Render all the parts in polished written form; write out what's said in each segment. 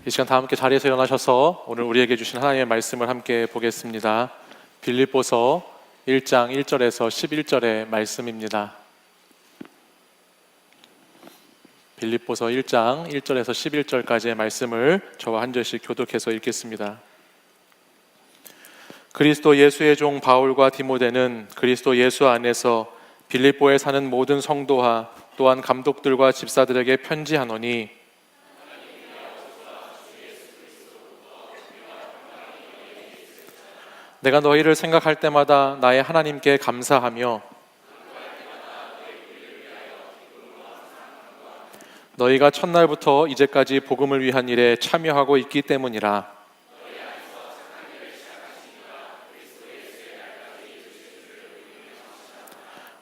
이 시간 다 함께 자리에서 일어나셔서 오늘 우리에게 주신 하나님의 말씀을 함께 보겠습니다. 빌립보서 1장 1절에서 11절의 말씀입니다. 빌립보서 1장 1절에서 11절까지의 말씀을 저와 한 절씩 교독해서 읽겠습니다. 그리스도 예수의 종 바울과 디모데는 그리스도 예수 안에서 빌립보에 사는 모든 성도와 또한 감독들과 집사들에게 편지하노니, 내가 너희를 생각할 때마다 나의 하나님께 감사하며 너희가 첫날부터 이제까지 복음을 위한 일에 참여하고 있기 때문이라.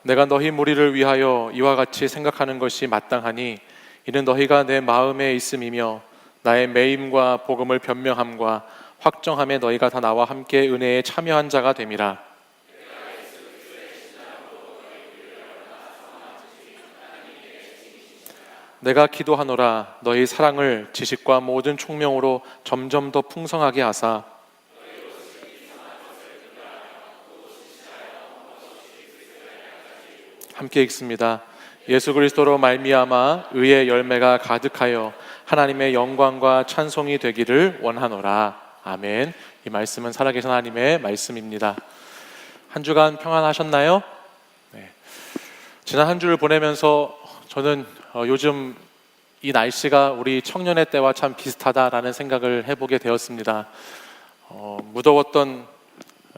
내가 너희 무리를 위하여 이와 같이 생각하는 것이 마땅하니 이는 너희가 내 마음에 있음이며 나의 매임과 복음을 변명함과 확정함에 너희가 다 나와 함께 은혜에 참여한 자가 됨이라. 내가 기도하노라. 너희 사랑을 지식과 모든 총명으로 점점 더 풍성하게 하사 함께 읽습니다. 예수 그리스도로 말미암아 의의 열매가 가득하여 하나님의 영광과 찬송이 되기를 원하노라. 아멘. 이 말씀은 살아계신 하나님의 말씀입니다. 한 주간 평안하셨나요? 네. 지난 한 주를 보내면서 저는 요즘 이 날씨가 우리 청년의 때와 참 비슷하다라는 생각을 해보게 되었습니다. 무더웠던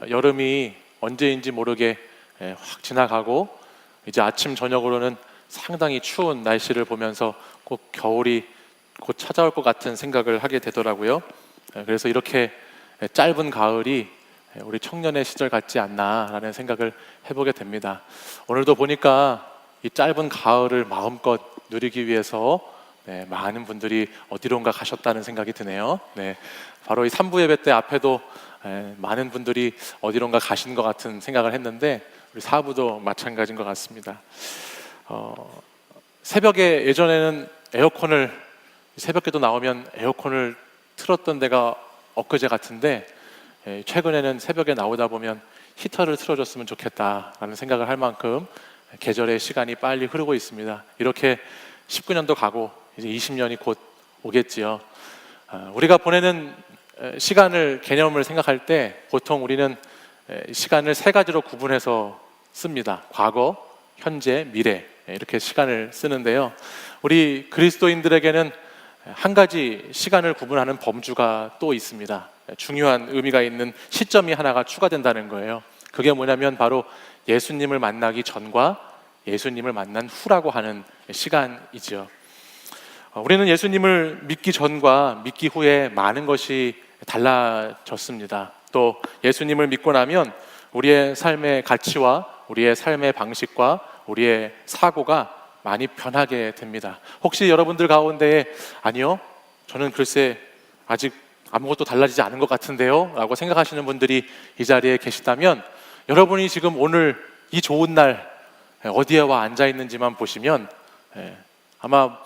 여름이 언제인지 모르게 확 지나가고 이제 아침 저녁으로는 상당히 추운 날씨를 보면서 꼭 겨울이 곧 찾아올 것 같은 생각을 하게 되더라고요. 그래서 이렇게 짧은 가을이 우리 청년의 시절 같지 않나라는 생각을 해보게 됩니다. 오늘도 보니까 이 짧은 가을을 마음껏 누리기 위해서 많은 분들이 어디론가 가셨다는 생각이 드네요. 바로 이 3부 예배 때 앞에도 많은 분들이 어디론가 가신 것 같은 생각을 했는데 우리 4부도 마찬가지인 것 같습니다. 새벽에 예전에는 에어컨을 새벽에도 나오면 에어컨을 틀었던 데가 엊그제 같은데 최근에는 새벽에 나오다 보면 히터를 틀어줬으면 좋겠다라는 생각을 할 만큼 계절의 시간이 빨리 흐르고 있습니다. 이렇게 19년도 가고 이제 20년이 곧 오겠지요. 우리가 보내는 시간을 개념을 생각할 때 보통 우리는 시간을 세 가지로 구분해서 씁니다. 과거, 현재, 미래 이렇게 시간을 쓰는데요. 우리 그리스도인들에게는 한 가지 시간을 구분하는 범주가 또 있습니다. 중요한 의미가 있는 시점이 하나가 추가된다는 거예요. 그게 뭐냐면 바로 예수님을 만나기 전과 예수님을 만난 후라고 하는 시간이죠. 우리는 예수님을 믿기 전과 믿기 후에 많은 것이 달라졌습니다. 또 예수님을 믿고 나면 우리의 삶의 가치와 우리의 삶의 방식과 우리의 사고가 많이 변하게 됩니다. 혹시 여러분들 가운데 아니요, 저는 글쎄 아직 아무것도 달라지지 않은 것 같은데요 라고 생각하시는 분들이 이 자리에 계시다면 여러분이 지금 오늘 이 좋은 날 어디에 와 앉아 있는지만 보시면 아마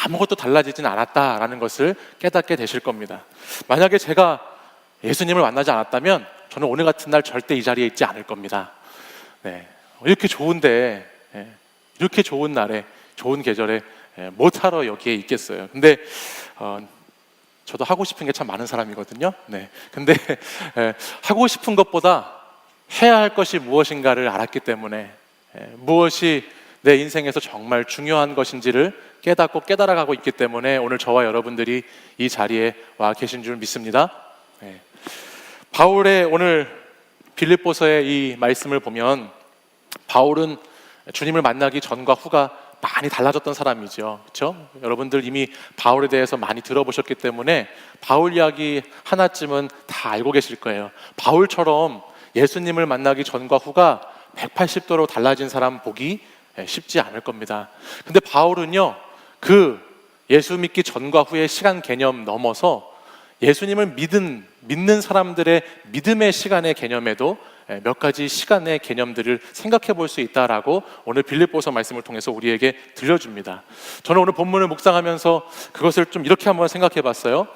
아무것도 달라지진 않았다라는 것을 깨닫게 되실 겁니다. 만약에 제가 예수님을 만나지 않았다면 저는 오늘 같은 날 절대 이 자리에 있지 않을 겁니다. 이렇게 좋은데 이렇게 좋은 날에 좋은 계절에 못하러 여기에 있겠어요. 근데 저도 하고 싶은 게 참 많은 사람이거든요. 근데 하고 싶은 것보다 해야 할 것이 무엇인가를 알았기 때문에 무엇이 내 인생에서 정말 중요한 것인지를 깨닫고 깨달아가고 있기 때문에 오늘 저와 여러분들이 이 자리에 와 계신 줄 믿습니다. 바울의 오늘 빌립보서의 이 말씀을 보면 바울은 주님을 만나기 전과 후가 많이 달라졌던 사람이죠. 그렇죠? 여러분들 이미 바울에 대해서 많이 들어보셨기 때문에 바울 이야기 하나쯤은 다 알고 계실 거예요. 바울처럼 예수님을 만나기 전과 후가 180도로 달라진 사람 보기 쉽지 않을 겁니다. 근데 바울은요, 그 예수 믿기 전과 후의 시간 개념 넘어서 예수님을 믿는 사람들의 믿음의 시간의 개념에도 몇 가지 시간의 개념들을 생각해 볼 수 있다라고 오늘 빌립보서 말씀을 통해서 우리에게 들려줍니다. 저는 오늘 본문을 묵상하면서 그것을 좀 이렇게 한번 생각해 봤어요.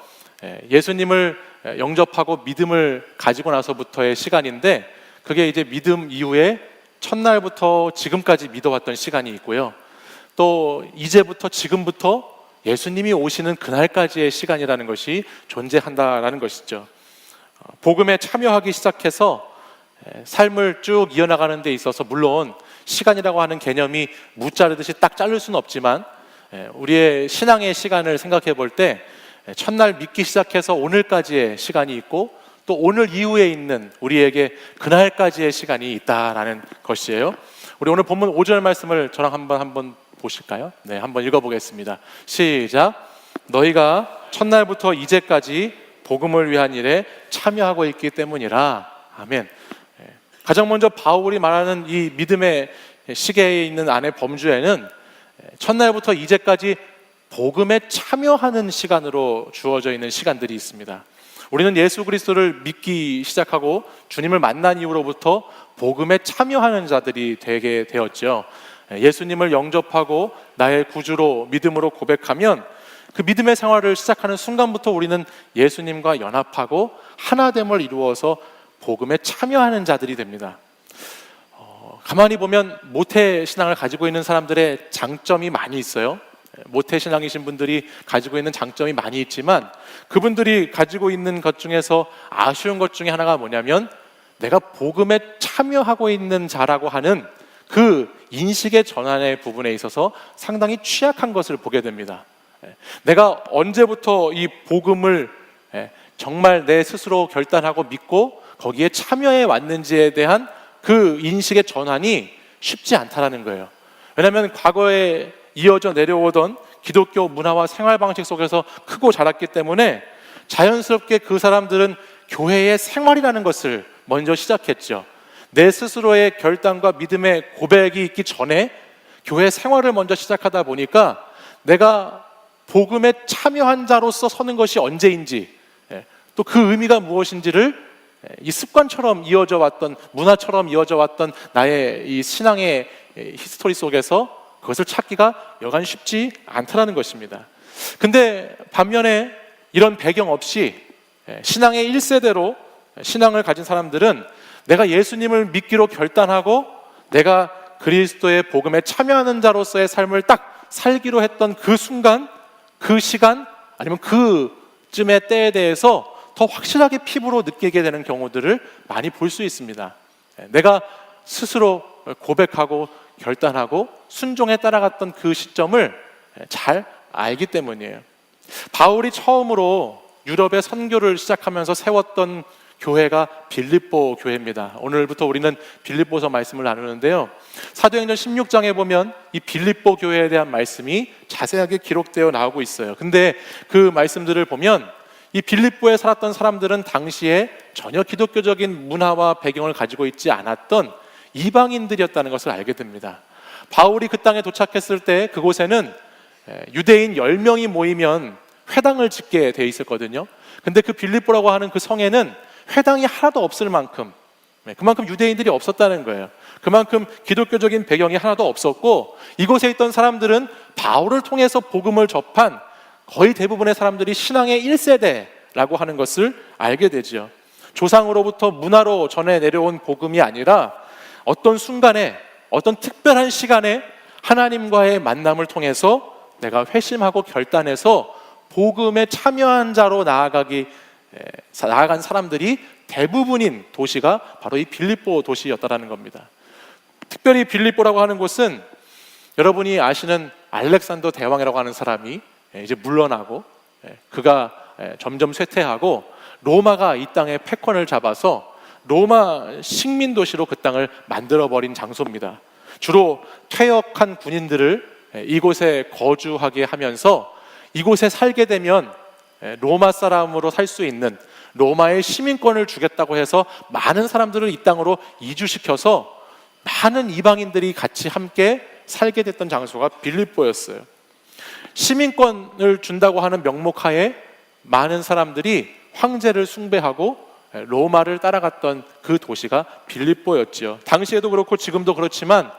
예수님을 영접하고 믿음을 가지고 나서부터의 시간인데, 그게 이제 믿음 이후에 첫날부터 지금까지 믿어왔던 시간이 있고요. 또 이제부터 지금부터 예수님이 오시는 그날까지의 시간이라는 것이 존재한다라는 것이죠. 복음에 참여하기 시작해서 삶을 쭉 이어나가는 데 있어서 물론 시간이라고 하는 개념이 무자르듯이 딱 자를 수는 없지만, 우리의 신앙의 시간을 생각해 볼 때 첫날 믿기 시작해서 오늘까지의 시간이 있고, 또 오늘 이후에 있는 우리에게 그날까지의 시간이 있다라는 것이에요. 우리 오늘 본문 5절 말씀을 저랑 한번 보실까요? 네, 한번 읽어보겠습니다. 시작. 너희가 첫날부터 이제까지 복음을 위한 일에 참여하고 있기 때문이라. 아멘. 가장 먼저 바울이 말하는 이 믿음의 시계에 있는 안의 범주에는 첫날부터 이제까지 복음에 참여하는 시간으로 주어져 있는 시간들이 있습니다. 우리는 예수 그리스도를 믿기 시작하고 주님을 만난 이후로부터 복음에 참여하는 자들이 되게 되었죠. 예수님을 영접하고 나의 구주로 믿음으로 고백하면 그 믿음의 생활을 시작하는 순간부터 우리는 예수님과 연합하고 하나됨을 이루어서 복음에 참여하는 자들이 됩니다. 가만히 보면 모태신앙을 가지고 있는 사람들의 장점이 많이 있어요. 모태신앙이신 분들이 가지고 있는 장점이 많이 있지만, 그분들이 가지고 있는 것 중에서 아쉬운 것 중에 하나가 뭐냐면, 내가 복음에 참여하고 있는 자라고 하는 그 인식의 전환의 부분에 있어서 상당히 취약한 것을 보게 됩니다. 내가 언제부터 이 복음을 정말 내 스스로 결단하고 믿고 거기에 참여해 왔는지에 대한 그 인식의 전환이 쉽지 않다라는 거예요. 왜냐하면 과거에 이어져 내려오던 기독교 문화와 생활 방식 속에서 크고 자랐기 때문에 자연스럽게 그 사람들은 교회의 생활이라는 것을 먼저 시작했죠. 내 스스로의 결단과 믿음의 고백이 있기 전에 교회 생활을 먼저 시작하다 보니까 내가 복음에 참여한 자로서 서는 것이 언제인지, 또 그 의미가 무엇인지를 이 습관처럼 이어져 왔던, 문화처럼 이어져 왔던 나의 이 신앙의 히스토리 속에서 그것을 찾기가 여간 쉽지 않다는 것입니다. 근데 반면에 이런 배경 없이 신앙의 1세대로 신앙을 가진 사람들은 내가 예수님을 믿기로 결단하고 내가 그리스도의 복음에 참여하는 자로서의 삶을 딱 살기로 했던 그 순간, 그 시간, 아니면 그쯤의 때에 대해서 더 확실하게 피부로 느끼게 되는 경우들을 많이 볼 수 있습니다. 내가 스스로 고백하고 결단하고 순종에 따라갔던 그 시점을 잘 알기 때문이에요. 바울이 처음으로 유럽의 선교를 시작하면서 세웠던 교회가 빌립보 교회입니다. 오늘부터 우리는 빌립보서 말씀을 나누는데요, 사도행전 16장에 보면 이 빌립보 교회에 대한 말씀이 자세하게 기록되어 나오고 있어요. 근데 그 말씀들을 보면 이 빌립보에 살았던 사람들은 당시에 전혀 기독교적인 문화와 배경을 가지고 있지 않았던 이방인들이었다는 것을 알게 됩니다. 바울이 그 땅에 도착했을 때 그곳에는 유대인 10명이 모이면 회당을 짓게 돼 있었거든요. 근데 그 빌립보라고 하는 그 성에는 회당이 하나도 없을 만큼, 그만큼 유대인들이 없었다는 거예요. 그만큼 기독교적인 배경이 하나도 없었고, 이곳에 있던 사람들은 바울을 통해서 복음을 접한 거의 대부분의 사람들이 신앙의 1세대라고 하는 것을 알게 되죠. 조상으로부터 문화로 전해 내려온 복음이 아니라 어떤 순간에, 어떤 특별한 시간에 하나님과의 만남을 통해서 내가 회심하고 결단해서 복음에 참여한 자로 나아간 사람들이 대부분인 도시가 바로 이 빌립보 도시였다라는 겁니다. 특별히 빌립보라고 하는 곳은 여러분이 아시는 알렉산더 대왕이라고 하는 사람이 이제 물러나고, 그가 점점 쇠퇴하고 로마가 이 땅에 패권을 잡아서 로마 식민 도시로 그 땅을 만들어버린 장소입니다. 주로 퇴역한 군인들을 이곳에 거주하게 하면서 이곳에 살게 되면 로마 사람으로 살 수 있는 로마의 시민권을 주겠다고 해서 많은 사람들을 이 땅으로 이주시켜서 많은 이방인들이 같이 함께 살게 됐던 장소가 빌립보였어요. 시민권을 준다고 하는 명목하에 많은 사람들이 황제를 숭배하고 로마를 따라갔던 그 도시가 빌립보였지요. 당시에도 그렇고 지금도 그렇지만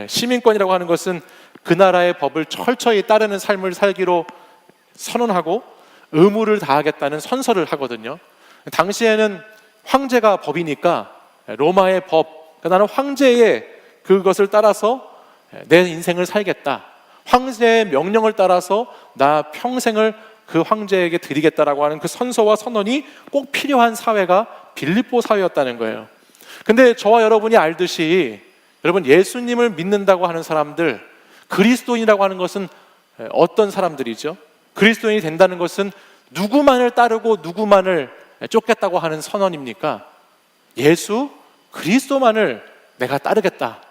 시민권이라고 하는 것은 그 나라의 법을 철저히 따르는 삶을 살기로 선언하고 의무를 다하겠다는 선서를 하거든요. 당시에는 황제가 법이니까 로마의 법, 그러니까 나는 황제의 그것을 따라서 내 인생을 살겠다, 황제의 명령을 따라서 나 평생을 그 황제에게 드리겠다라고 하는 그 선서와 선언이 꼭 필요한 사회가 빌립보 사회였다는 거예요. 근데 저와 여러분이 알듯이 여러분, 예수님을 믿는다고 하는 사람들, 그리스도인이라고 하는 것은 어떤 사람들이죠? 그리스도인이 된다는 것은 누구만을 따르고 누구만을 쫓겠다고 하는 선언입니까? 예수 그리스도만을 내가 따르겠다,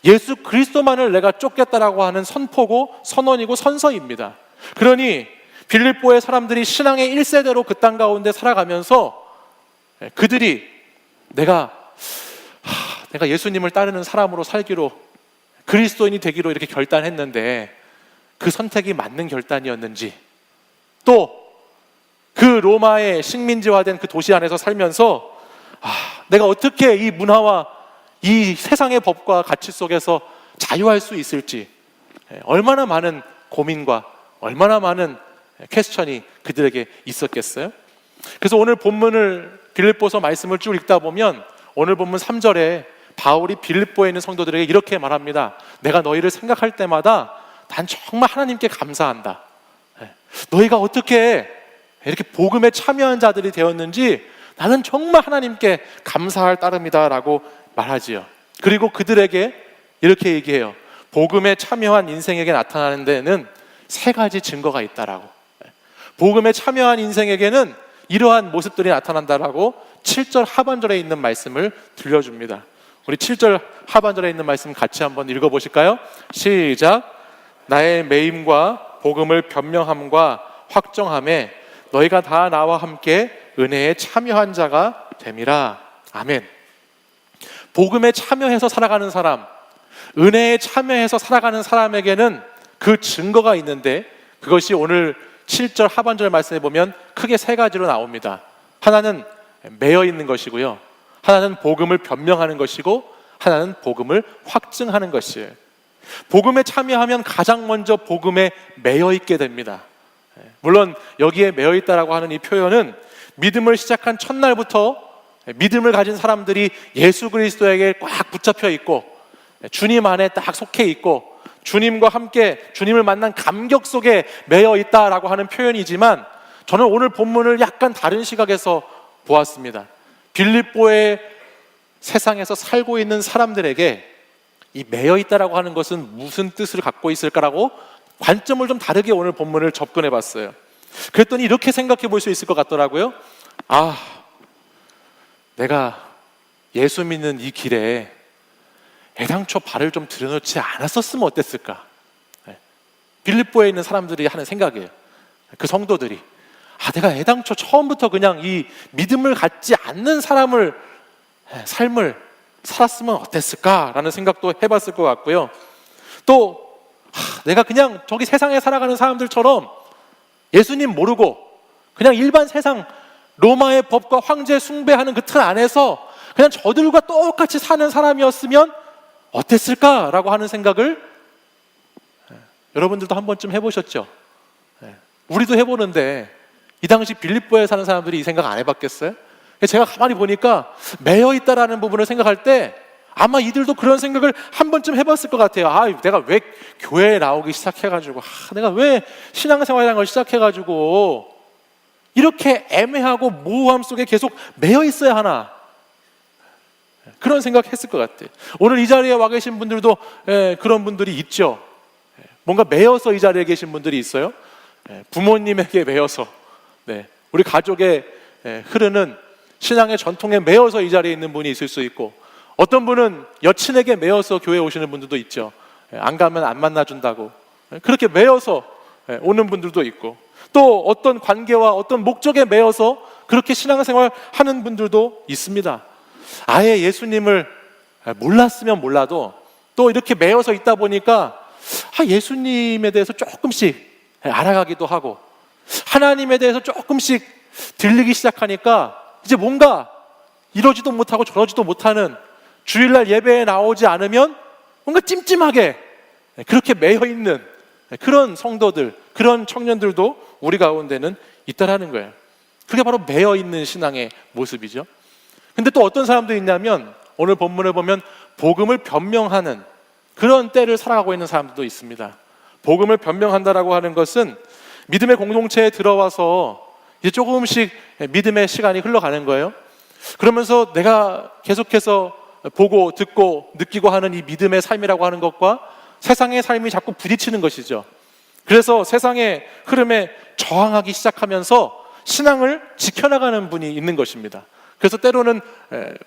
예수 그리스도만을 내가 쫓겠다라고 하는 선포고 선언이고 선서입니다. 그러니 빌립보의 사람들이 신앙의 1세대로 그 땅 가운데 살아가면서 그들이 내가 예수님을 따르는 사람으로 살기로, 그리스도인이 되기로 이렇게 결단했는데 그 선택이 맞는 결단이었는지, 또 그 로마의 식민지화된 그 도시 안에서 살면서 내가 어떻게 이 문화와 이 세상의 법과 가치 속에서 자유할 수 있을지, 얼마나 많은 고민과 얼마나 많은 퀘스천이 그들에게 있었겠어요? 그래서 오늘 본문을, 빌립보서 말씀을 쭉 읽다 보면 오늘 본문 3절에 바울이 빌립보에 있는 성도들에게 이렇게 말합니다. 내가 너희를 생각할 때마다 난 정말 하나님께 감사한다. 너희가 어떻게 이렇게 복음에 참여한 자들이 되었는지 나는 정말 하나님께 감사할 따름이다 라고 말하지요. 그리고 그들에게 이렇게 얘기해요. 복음에 참여한 인생에게 나타나는 데는 세 가지 증거가 있다라고. 복음에 참여한 인생에게는 이러한 모습들이 나타난다라고 7절 하반절에 있는 말씀을 들려줍니다. 우리 7절 하반절에 있는 말씀 같이 한번 읽어보실까요? 시작. 나의 매임과 복음을 변명함과 확정함에 너희가 다 나와 함께 은혜에 참여한 자가 됨이라. 아멘. 복음에 참여해서 살아가는 사람, 은혜에 참여해서 살아가는 사람에게는 그 증거가 있는데, 그것이 오늘 7절 하반절 말씀에 보면 크게 세 가지로 나옵니다. 하나는 매여 있는 것이고요, 하나는 복음을 변명하는 것이고, 하나는 복음을 확증하는 것이에요. 복음에 참여하면 가장 먼저 복음에 매여 있게 됩니다. 물론 여기에 매여 있다라고 하는 이 표현은 믿음을 시작한 첫날부터 믿음을 가진 사람들이 예수 그리스도에게 꽉 붙잡혀 있고 주님 안에 딱 속해 있고 주님과 함께 주님을 만난 감격 속에 매여 있다라고 하는 표현이지만, 저는 오늘 본문을 약간 다른 시각에서 보았습니다. 빌립보의 세상에서 살고 있는 사람들에게 이 매여 있다라고 하는 것은 무슨 뜻을 갖고 있을까라고 관점을 좀 다르게 오늘 본문을 접근해 봤어요. 그랬더니 이렇게 생각해 볼 수 있을 것 같더라고요. 내가 예수 믿는 이 길에 애당초 발을 좀 들여놓지 않았었으면 어땠을까? 빌립보에 있는 사람들이 하는 생각이에요. 그 성도들이 내가 애당초 처음부터 그냥 이 믿음을 갖지 않는 삶을 살았으면 어땠을까라는 생각도 해봤을 것 같고요. 또 내가 그냥 저기 세상에 살아가는 사람들처럼 예수님 모르고 그냥 일반 세상 로마의 법과 황제 숭배하는 그 틀 안에서 그냥 저들과 똑같이 사는 사람이었으면 어땠을까라고 하는 생각을 여러분들도 한 번쯤 해보셨죠? 우리도 해보는데 이 당시 빌립보에 사는 사람들이 이 생각 안 해봤겠어요? 제가 가만히 보니까 매여 있다라는 부분을 생각할 때 아마 이들도 그런 생각을 한 번쯤 해봤을 것 같아요. 내가 왜 교회에 나오기 시작해가지고, 내가 왜 신앙생활이라는 걸 시작해가지고 이렇게 애매하고 모호함 속에 계속 매여 있어야 하나, 그런 생각했을 것 같아요. 오늘 이 자리에 와 계신 분들도 그런 분들이 있죠. 뭔가 매여서 이 자리에 계신 분들이 있어요. 부모님에게 매여서, 우리 가족에 흐르는 신앙의 전통에 매여서 이 자리에 있는 분이 있을 수 있고, 어떤 분은 여친에게 매여서 교회에 오시는 분들도 있죠. 안 가면 안 만나준다고 그렇게 매여서 오는 분들도 있고, 또 어떤 관계와 어떤 목적에 매여서 그렇게 신앙생활 하는 분들도 있습니다. 아예 예수님을 몰랐으면 몰라도 또 이렇게 매여서 있다 보니까 예수님에 대해서 조금씩 알아가기도 하고 하나님에 대해서 조금씩 들리기 시작하니까 이제 뭔가 이러지도 못하고 저러지도 못하는, 주일날 예배에 나오지 않으면 뭔가 찜찜하게 그렇게 매여있는 그런 성도들, 그런 청년들도 우리 가운데는 있다라는 거예요. 그게 바로 매여 있는 신앙의 모습이죠. 근데 또 어떤 사람도 있냐면 오늘 본문을 보면 복음을 변명하는 그런 때를 살아가고 있는 사람들도 있습니다. 복음을 변명한다라고 하는 것은 믿음의 공동체에 들어와서 이제 조금씩 믿음의 시간이 흘러가는 거예요. 그러면서 내가 계속해서 보고 듣고 느끼고 하는 이 믿음의 삶이라고 하는 것과 세상의 삶이 자꾸 부딪히는 것이죠. 그래서 세상의 흐름에 저항하기 시작하면서 신앙을 지켜나가는 분이 있는 것입니다. 그래서 때로는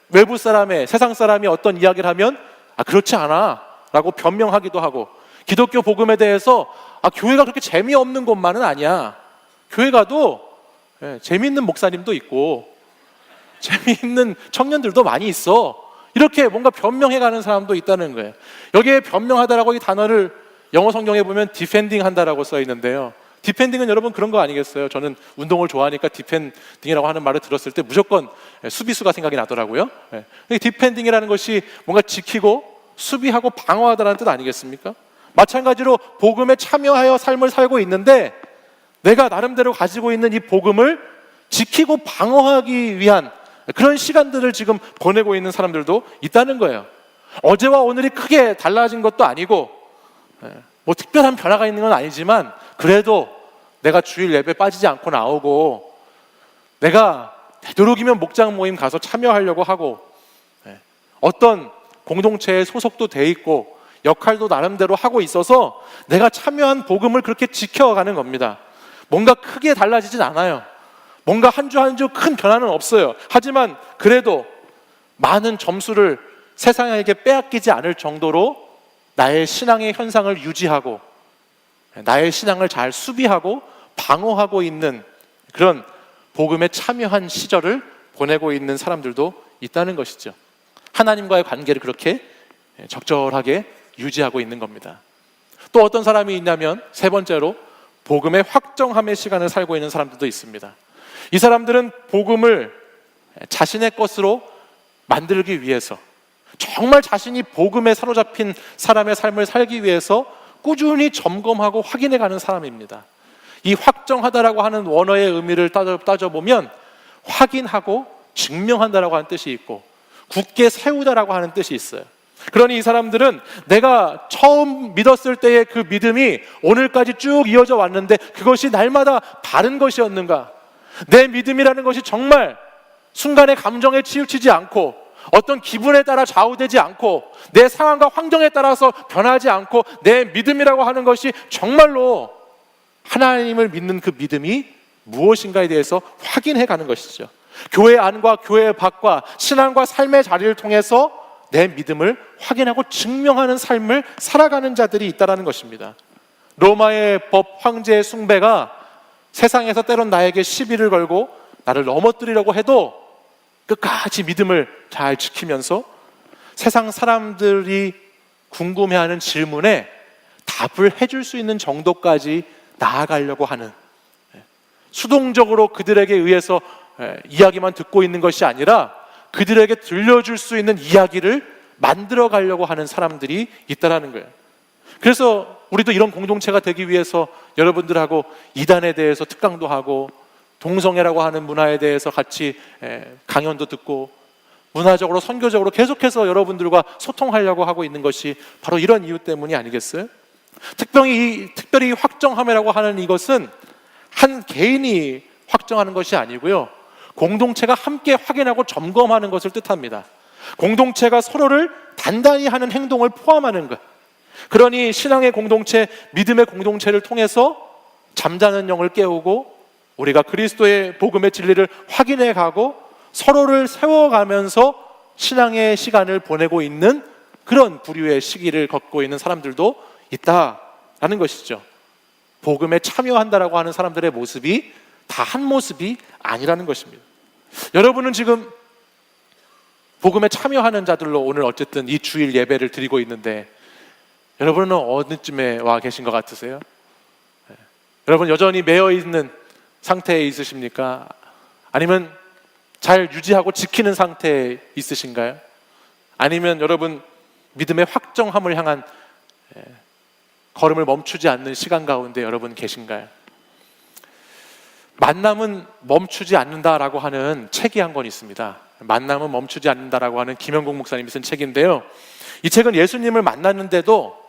외부 사람의, 세상 사람이 어떤 이야기를 하면 그렇지 않아 라고 변명하기도 하고, 기독교 복음에 대해서 교회가 그렇게 재미없는 곳만은 아니야, 교회 가도 재미있는 목사님도 있고 재미있는 청년들도 많이 있어, 이렇게 뭔가 변명해가는 사람도 있다는 거예요. 여기에 변명하다라고 이 단어를 영어 성경에 보면 디펜딩 한다라고 써 있는데요, 디펜딩은 여러분 그런 거 아니겠어요? 저는 운동을 좋아하니까 디펜딩이라고 하는 말을 들었을 때 무조건 수비수가 생각이 나더라고요. 디펜딩이라는 것이 뭔가 지키고 수비하고 방어하다라는 뜻 아니겠습니까? 마찬가지로 복음에 참여하여 삶을 살고 있는데 내가 나름대로 가지고 있는 이 복음을 지키고 방어하기 위한 그런 시간들을 지금 보내고 있는 사람들도 있다는 거예요. 어제와 오늘이 크게 달라진 것도 아니고 뭐 특별한 변화가 있는 건 아니지만 그래도 내가 주일 예배 빠지지 않고 나오고 내가 되도록이면 목장 모임 가서 참여하려고 하고 어떤 공동체에 소속도 돼 있고 역할도 나름대로 하고 있어서 내가 참여한 복음을 그렇게 지켜가는 겁니다. 뭔가 크게 달라지진 않아요. 뭔가 한 주 한 주 큰 변화는 없어요. 하지만 그래도 많은 점수를 세상에게 빼앗기지 않을 정도로 나의 신앙의 현상을 유지하고 나의 신앙을 잘 수비하고 방어하고 있는 그런 복음에 참여한 시절을 보내고 있는 사람들도 있다는 것이죠. 하나님과의 관계를 그렇게 적절하게 유지하고 있는 겁니다. 또 어떤 사람이 있냐면 세 번째로 복음의 확정함의 시간을 살고 있는 사람들도 있습니다. 이 사람들은 복음을 자신의 것으로 만들기 위해서, 정말 자신이 복음에 사로잡힌 사람의 삶을 살기 위해서 꾸준히 점검하고 확인해가는 사람입니다. 이 확정하다라고 하는 원어의 의미를 따져보면 확인하고 증명한다라고 하는 뜻이 있고 굳게 세우다라고 하는 뜻이 있어요. 그러니 이 사람들은 내가 처음 믿었을 때의 그 믿음이 오늘까지 쭉 이어져 왔는데 그것이 날마다 바른 것이었는가? 내 믿음이라는 것이 정말 순간의 감정에 치우치지 않고 어떤 기분에 따라 좌우되지 않고 내 상황과 환경에 따라서 변하지 않고 내 믿음이라고 하는 것이 정말로 하나님을 믿는 그 믿음이 무엇인가에 대해서 확인해 가는 것이죠. 교회 안과 교회 밖과 신앙과 삶의 자리를 통해서 내 믿음을 확인하고 증명하는 삶을 살아가는 자들이 있다는 것입니다. 로마의 법 황제의 숭배가 세상에서 때론 나에게 시비를 걸고 나를 넘어뜨리려고 해도 끝까지 믿음을 잘 지키면서 세상 사람들이 궁금해하는 질문에 답을 해줄 수 있는 정도까지 나아가려고 하는, 수동적으로 그들에게 의해서 이야기만 듣고 있는 것이 아니라 그들에게 들려줄 수 있는 이야기를 만들어 가려고 하는 사람들이 있다는 거예요. 그래서 우리도 이런 공동체가 되기 위해서 여러분들하고 이단에 대해서 특강도 하고 동성애라고 하는 문화에 대해서 같이 강연도 듣고 문화적으로 선교적으로 계속해서 여러분들과 소통하려고 하고 있는 것이 바로 이런 이유 때문이 아니겠어요? 특별히 확정함이라고 하는 이것은 한 개인이 확정하는 것이 아니고요, 공동체가 함께 확인하고 점검하는 것을 뜻합니다. 공동체가 서로를 단단히 하는 행동을 포함하는 것. 그러니 신앙의 공동체, 믿음의 공동체를 통해서 잠자는 영을 깨우고 우리가 그리스도의 복음의 진리를 확인해 가고 서로를 세워가면서 신앙의 시간을 보내고 있는 그런 부류의 시기를 걷고 있는 사람들도 있다라는 것이죠. 복음에 참여한다라고 하는 사람들의 모습이 다 한 모습이 아니라는 것입니다. 여러분은 지금 복음에 참여하는 자들로 오늘 어쨌든 이 주일 예배를 드리고 있는데 여러분은 어느쯤에 와 계신 것 같으세요? 여러분 여전히 매여 있는 상태에 있으십니까? 아니면 잘 유지하고 지키는 상태에 있으신가요? 아니면 여러분 믿음의 확정함을 향한 걸음을 멈추지 않는 시간 가운데 여러분 계신가요? 만남은 멈추지 않는다라고 하는 책이 한 권 있습니다. 만남은 멈추지 않는다라고 하는 김영국 목사님이 쓴 책인데요, 이 책은 예수님을 만났는데도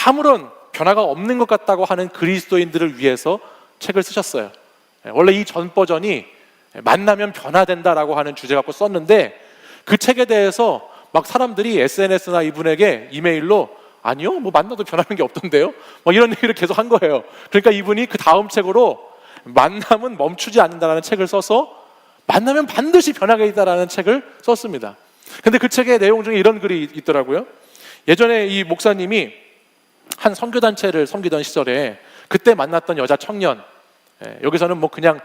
아무런 변화가 없는 것 같다고 하는 그리스도인들을 위해서 책을 쓰셨어요. 원래 이 전 버전이 만나면 변화된다라고 하는 주제 갖고 썼는데, 그 책에 대해서 막 사람들이 SNS나 이분에게 이메일로 아니요, 뭐 만나도 변하는 게 없던데요, 뭐 이런 얘기를 계속 한 거예요. 그러니까 이분이 그 다음 책으로 만남은 멈추지 않는다라는 책을 써서 만나면 반드시 변화가 있다라는 책을 썼습니다. 근데 그 책의 내용 중에 이런 글이 있더라고요. 예전에 이 목사님이 한 선교단체를 섬기던 시절에 그때 만났던 여자 청년, 여기서는 뭐 그냥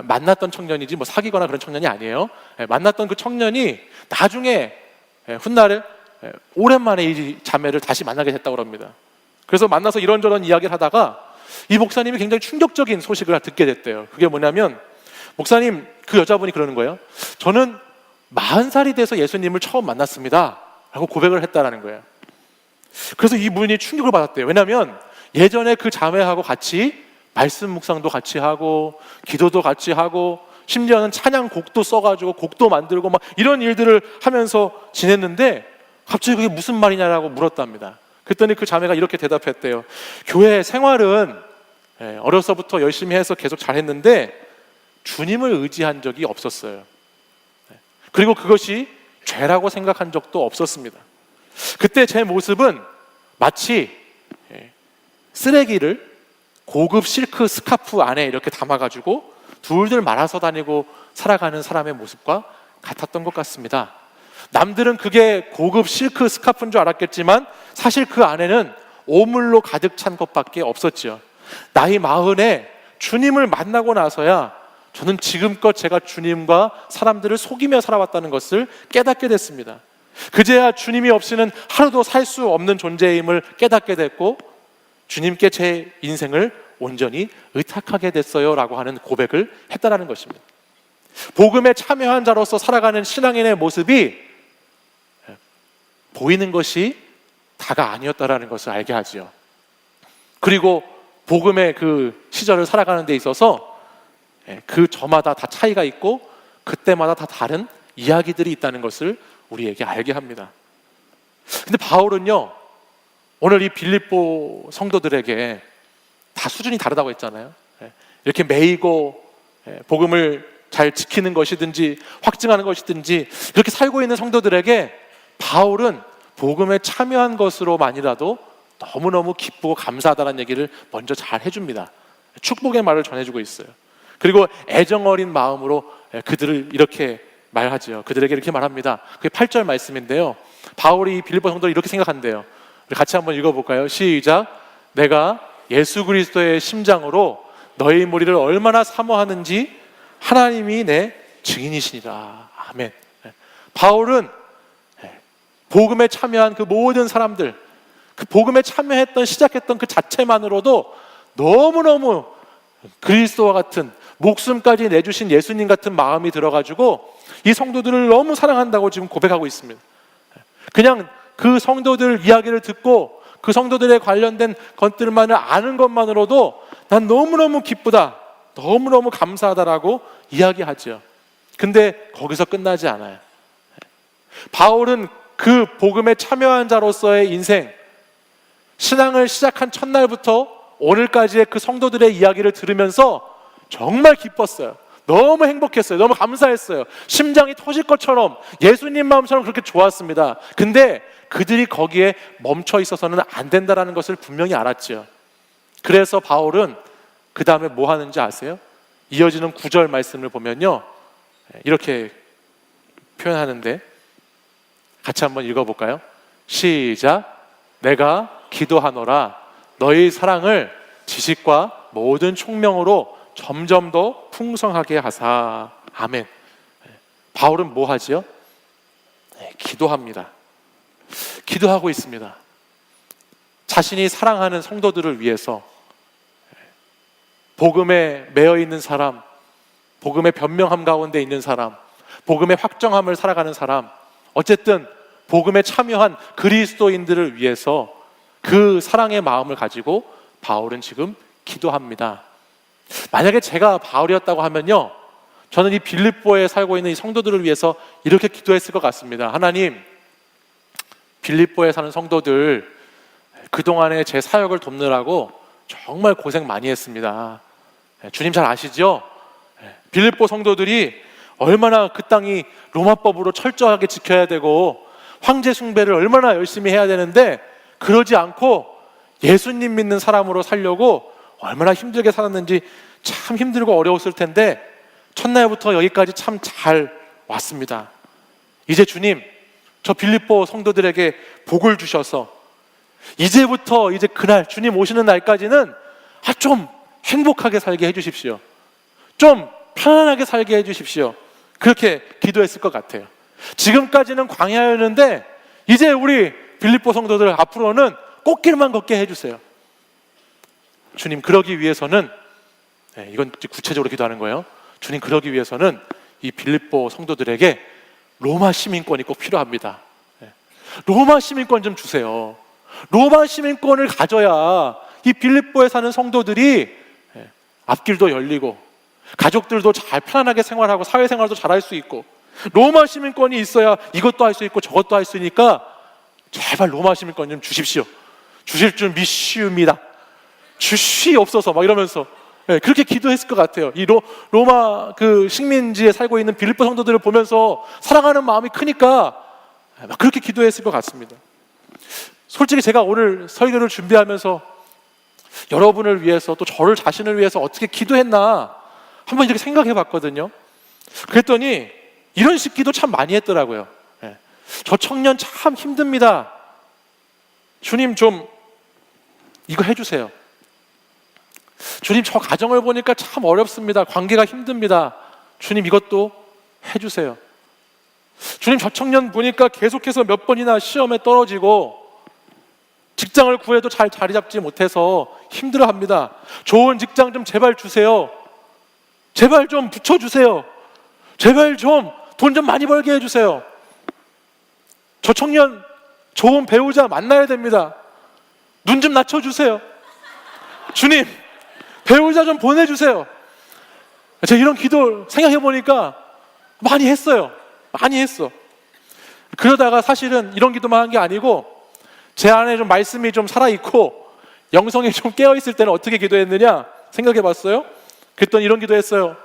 만났던 청년이지 뭐 사귀거나 그런 청년이 아니에요. 만났던 그 청년이 나중에 훗날에 오랜만에 이 자매를 다시 만나게 됐다고 합니다. 그래서 만나서 이런저런 이야기를 하다가 이 목사님이 굉장히 충격적인 소식을 듣게 됐대요. 그게 뭐냐면, 목사님, 그 여자분이 그러는 거예요. 저는 40살이 돼서 예수님을 처음 만났습니다 라고 고백을 했다라는 거예요. 그래서 이분이 충격을 받았대요. 왜냐하면 예전에 그 자매하고 같이 말씀 묵상도 같이 하고 기도도 같이 하고 심지어는 찬양곡도 써가지고 곡도 만들고 막 이런 일들을 하면서 지냈는데 갑자기 그게 무슨 말이냐라고 물었답니다. 그랬더니 그 자매가 이렇게 대답했대요. 교회 생활은 어려서부터 열심히 해서 계속 잘했는데 주님을 의지한 적이 없었어요. 그리고 그것이 죄라고 생각한 적도 없었습니다. 그때 제 모습은 마치 쓰레기를 고급 실크 스카프 안에 이렇게 담아가지고 둘둘 말아서 다니고 살아가는 사람의 모습과 같았던 것 같습니다. 남들은 그게 고급 실크 스카프인 줄 알았겠지만 사실 그 안에는 오물로 가득 찬 것밖에 없었죠. 나이 40에 주님을 만나고 나서야 저는 지금껏 제가 주님과 사람들을 속이며 살아왔다는 것을 깨닫게 됐습니다. 그제야 주님이 없이는 하루도 살 수 없는 존재임을 깨닫게 됐고 주님께 제 인생을 온전히 의탁하게 됐어요 라고 하는 고백을 했다라는 것입니다. 복음에 참여한 자로서 살아가는 신앙인의 모습이 보이는 것이 다가 아니었다라는 것을 알게 하지요. 그리고 복음의 그 시절을 살아가는 데 있어서 그 저마다 다 차이가 있고 그때마다 다 다른 이야기들이 있다는 것을 우리에게 알게 합니다. 근데 바울은요, 오늘 이 빌립보 성도들에게 다 수준이 다르다고 했잖아요. 이렇게 매이고 복음을 잘 지키는 것이든지 확증하는 것이든지 이렇게 살고 있는 성도들에게 바울은 복음에 참여한 것으로만이라도 너무너무 기쁘고 감사하다는 얘기를 먼저 잘 해줍니다. 축복의 말을 전해주고 있어요. 그리고 애정 어린 마음으로 그들을 이렇게 말하죠. 그들에게 이렇게 말합니다. 그게 8절 말씀인데요, 바울이 빌립보 성도를 이렇게 생각한대요. 우리 같이 한번 읽어볼까요? 시작. 내가 예수 그리스도의 심장으로 너희 무리를 얼마나 사모하는지 하나님이 내 증인이시니라. 아멘. 바울은 복음에 참여한 그 모든 사람들, 그 복음에 참여했던 시작했던 그 자체만으로도 너무너무 그리스도와 같은 목숨까지 내주신 예수님 같은 마음이 들어가지고 이 성도들을 너무 사랑한다고 지금 고백하고 있습니다. 그냥 그 성도들 이야기를 듣고 그 성도들에 관련된 것들만을 아는 것만으로도 난 너무너무 기쁘다, 너무너무 감사하다라고 이야기하죠. 근데 거기서 끝나지 않아요. 바울은 그 복음에 참여한 자로서의 인생, 신앙을 시작한 첫날부터 오늘까지의 그 성도들의 이야기를 들으면서 정말 기뻤어요. 너무 행복했어요. 너무 감사했어요. 심장이 터질 것처럼 예수님 마음처럼 그렇게 좋았습니다. 근데 그들이 거기에 멈춰 있어서는 안 된다는 것을 분명히 알았죠. 그래서 바울은 그 다음에 뭐 하는지 아세요? 이어지는 9절 말씀을 보면요, 이렇게 표현하는데 같이 한번 읽어볼까요? 시작. 내가 기도하노라 너희 사랑을 지식과 모든 총명으로 점점 더 풍성하게 하사. 아멘. 바울은 뭐 하지요? 기도합니다. 기도하고 있습니다. 자신이 사랑하는 성도들을 위해서, 복음에 매여 있는 사람, 복음의 변명함 가운데 있는 사람, 복음의 확정함을 살아가는 사람, 어쨌든 복음에 참여한 그리스도인들을 위해서 그 사랑의 마음을 가지고 바울은 지금 기도합니다. 만약에 제가 바울이었다고 하면요, 저는 이 빌립보에 살고 있는 이 성도들을 위해서 이렇게 기도했을 것 같습니다. 하나님, 빌립보에 사는 성도들 그동안에 제 사역을 돕느라고 정말 고생 많이 했습니다. 주님 잘 아시죠? 빌립보 성도들이 얼마나 그 땅이 로마법으로 철저하게 지켜야 되고 황제 숭배를 얼마나 열심히 해야 되는데 그러지 않고 예수님 믿는 사람으로 살려고 얼마나 힘들게 살았는지 참 힘들고 어려웠을 텐데 첫날부터 여기까지 참 잘 왔습니다. 이제 주님, 저 빌립보 성도들에게 복을 주셔서 이제부터 이제 그날 주님 오시는 날까지는 좀 행복하게 살게 해주십시오. 좀 편안하게 살게 해주십시오. 그렇게 기도했을 것 같아요. 지금까지는 광야였는데 이제 우리 빌립보 성도들 앞으로는 꽃길만 걷게 해주세요. 주님, 그러기 위해서는, 이건 구체적으로 기도하는 거예요. 주님, 그러기 위해서는 이 빌립보 성도들에게 로마 시민권이 꼭 필요합니다. 로마 시민권 좀 주세요. 로마 시민권을 가져야 이 빌립보에 사는 성도들이 앞길도 열리고 가족들도 잘 편안하게 생활하고 사회생활도 잘할 수 있고, 로마 시민권이 있어야 이것도 할 수 있고 저것도 할 수 있으니까 제발 로마 시민권 좀 주십시오. 주실 줄 믿시옵니다. 주시옵소서 막 이러면서 그렇게 기도했을 것 같아요. 이 로마 그 식민지에 살고 있는 빌립보 성도들을 보면서 사랑하는 마음이 크니까 막 그렇게 기도했을 것 같습니다. 솔직히 제가 오늘 설교를 준비하면서 여러분을 위해서 또 저를 자신을 위해서 어떻게 기도했나 한번 이렇게 생각해 봤거든요. 그랬더니 이런 식 기도 참 많이 했더라고요. 저 청년 참 힘듭니다. 주님 좀 이거 해주세요. 주님, 저 가정을 보니까 참 어렵습니다. 관계가 힘듭니다. 주님, 이것도 해주세요. 주님, 저 청년 보니까 계속해서 몇 번이나 시험에 떨어지고 직장을 구해도 잘 자리 잡지 못해서 힘들어합니다. 좋은 직장 좀 제발 주세요. 제발 좀 붙여주세요. 제발 좀 돈 좀 많이 벌게 해주세요. 저 청년 좋은 배우자 만나야 됩니다. 눈 좀 낮춰주세요. 주님, 배우자 좀 보내주세요. 제가 이런 기도 생각해보니까 많이 했어요. 많이 했어. 그러다가 사실은 이런 기도만 한 게 아니고 제 안에 좀 말씀이 좀 살아있고 영성이 좀 깨어있을 때는 어떻게 기도했느냐 생각해봤어요. 그랬더니 이런 기도했어요.